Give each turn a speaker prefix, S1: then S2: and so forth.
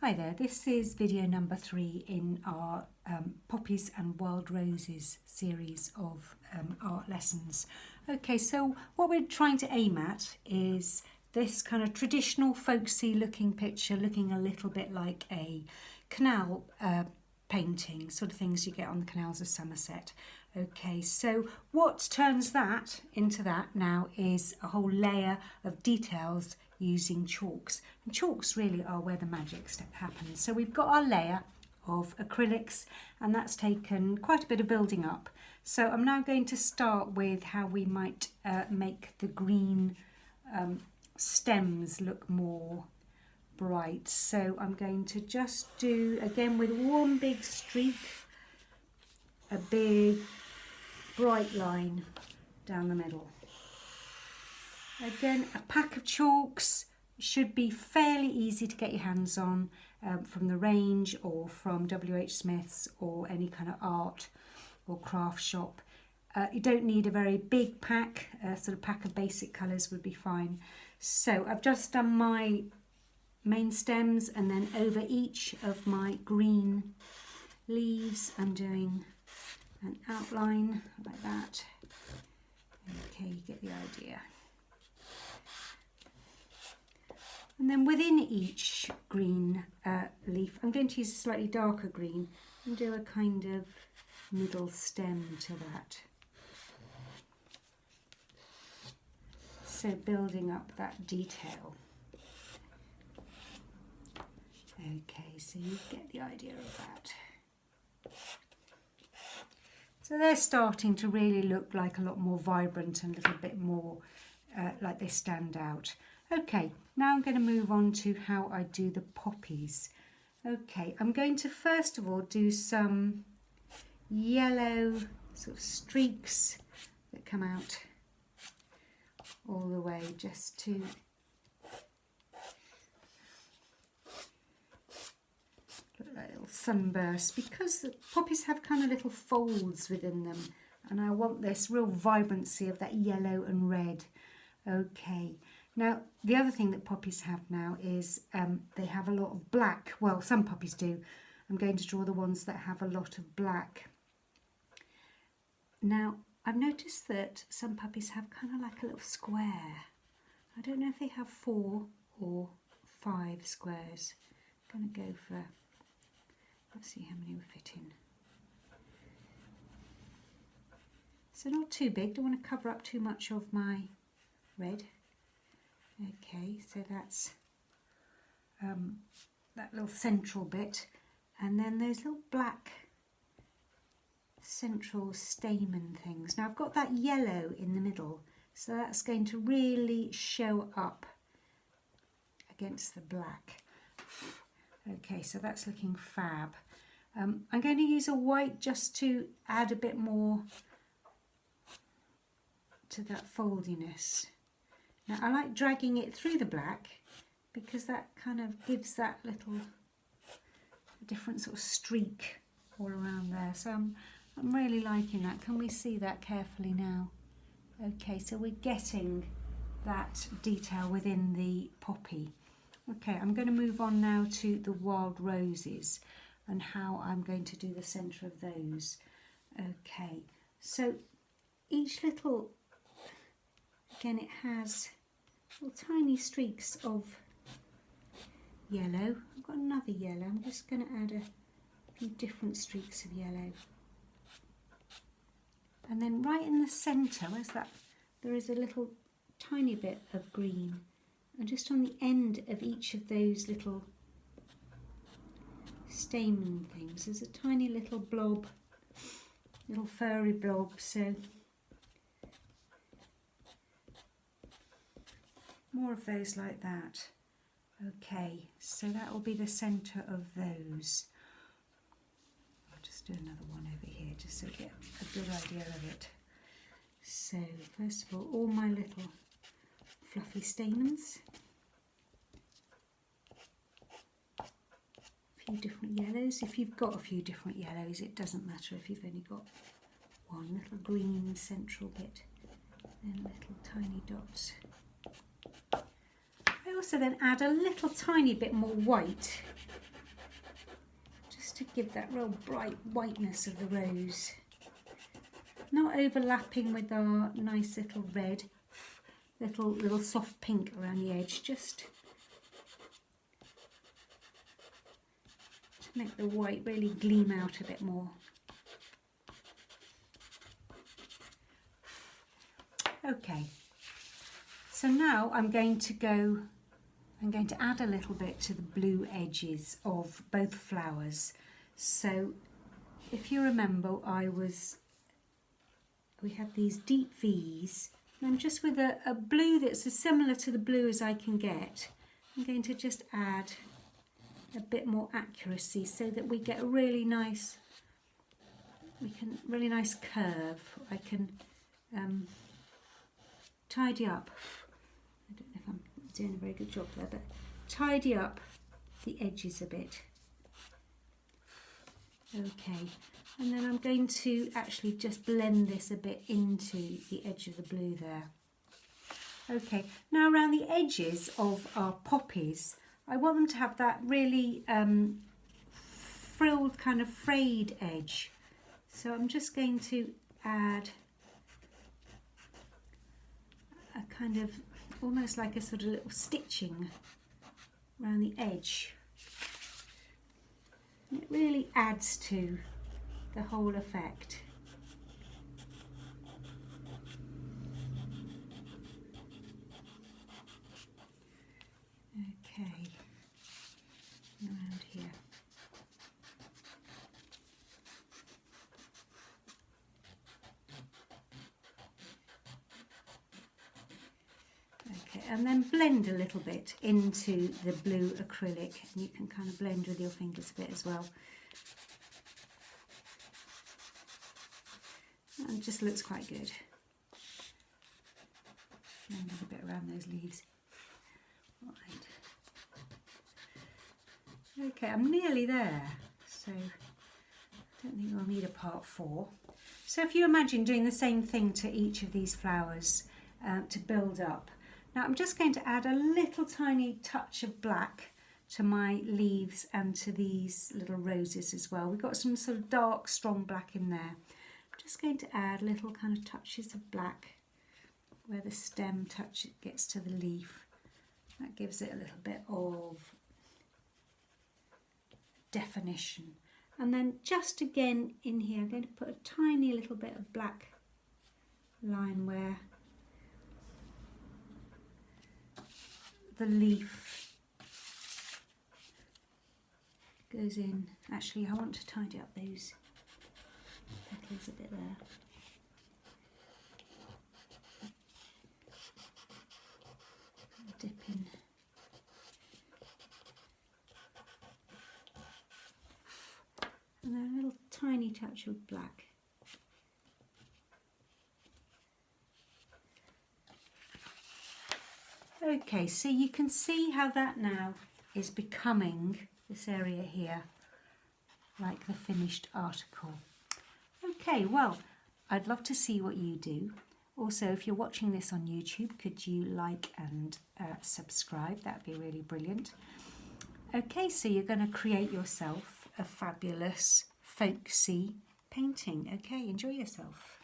S1: Hi there, this is video number 3 in our Poppies and Wild Roses series of art lessons. Okay, so what we're trying to aim at is this kind of traditional folksy looking picture, looking a little bit like a canal painting, sort of things you get on the canals of Somerset. Okay, so what turns that into that now is a whole layer of details using chalks. And chalks really are where the magic step happens. So we've got our layer of acrylics, and that's taken quite a bit of building up. So I'm now going to start with how we might make the green stems look more bright. So I'm going to just do, again with one big streak, a big bright line down the middle. Again, a pack of chalks should be fairly easy to get your hands on from the range or from WH Smith's or any kind of art or craft shop. You don't need a very big pack, a sort of pack of basic colours would be fine. So I've just done my main stems, and then over each of my green leaves I'm doing an outline like that. Okay, you get the idea. And then within each green leaf, I'm going to use a slightly darker green and do a kind of middle stem to that. So building up that detail. Okay, so you get the idea of that. So they're starting to really look like a lot more vibrant and a little bit more like they stand out. Okay, now I'm going to move on to how I do the poppies. Okay, I'm going to first of all do some yellow sort of streaks that come out all the way, just to look like little sunbursts, because the poppies have kind of little folds within them, and I want this real vibrancy of that yellow and red. Okay. Now, the other thing that poppies have now is they have a lot of black. Well, some poppies do. I'm going to draw the ones that have a lot of black. Now, I've noticed that some poppies have kind of like a little square. I don't know if they have 4 or 5 squares. I'm going to go for, let's see how many will fit in. So not too big, don't want to cover up too much of my red. Okay, so that's that little central bit, and then those little black central stamen things. Now I've got that yellow in the middle, so that's going to really show up against the black. Okay, so that's looking fab. I'm going to use a white just to add a bit more to that foldiness. Now I like dragging it through the black because that kind of gives that little different sort of streak all around there. So I'm really liking that. Can we see that carefully now? Okay, so we're getting that detail within the poppy. Okay, I'm going to move on now to the wild roses and how I'm going to do the centre of those. Okay, so each little, again, it has little tiny streaks of yellow. I've got another yellow. I'm just going to add a few different streaks of yellow. And then right in the centre, where's that? There is a little tiny bit of green. And just on the end of each of those little stamen things, there's a tiny little blob, little furry blob. So more of those like that. Okay, so that will be the centre of those. I'll just do another one over here just so we get a good idea of it. So first of all my little fluffy stamens. A few different yellows. If you've got a few different yellows, it doesn't matter if you've only got one little green central bit, then little tiny dots. I also then add a little tiny bit more white just to give that real bright whiteness of the rose. Not overlapping with our nice little red, little soft pink around the edge, just to make the white really gleam out a bit more. Okay, so now I'm going to add a little bit to the blue edges of both flowers. So if you remember, we had these deep V's, and I'm just with a blue that's as similar to the blue as I can get. I'm going to just add a bit more accuracy so that we get a really nice, really nice curve. I can tidy up. I don't know if I'm doing a very good job there, but tidy up the edges a bit. Okay. And then I'm going to actually just blend this a bit into the edge of the blue there. Okay, now around the edges of our poppies, I want them to have that really frilled, kind of frayed edge. So I'm just going to add a kind of, almost like a sort of little stitching around the edge. And it really adds to the whole effect. Okay, around here. Okay, and then blend a little bit into the blue acrylic, and you can kind of blend with your fingers a bit as well. And it just looks quite good. Blend a bit around those leaves. Right. Okay, I'm nearly there, so I don't think we'll need a part 4. So if you imagine doing the same thing to each of these flowers to build up. Now I'm just going to add a little tiny touch of black to my leaves and to these little roses as well. We've got some sort of dark, strong black in there. I'm just going to add little kind of touches of black where the stem gets to the leaf. That gives it a little bit of definition. And then just again in here, I'm going to put a tiny little bit of black line where the leaf goes in. Actually, I want to tidy up those petals a bit there. Dip in. And then a little tiny touch of black. Okay, so you can see how that now is becoming, this area here, like the finished article. Okay, well, I'd love to see what you do. Also, if you're watching this on YouTube, could you like and subscribe? That'd be really brilliant. Okay, so you're going to create yourself a fabulous folksy painting. Okay, enjoy yourself.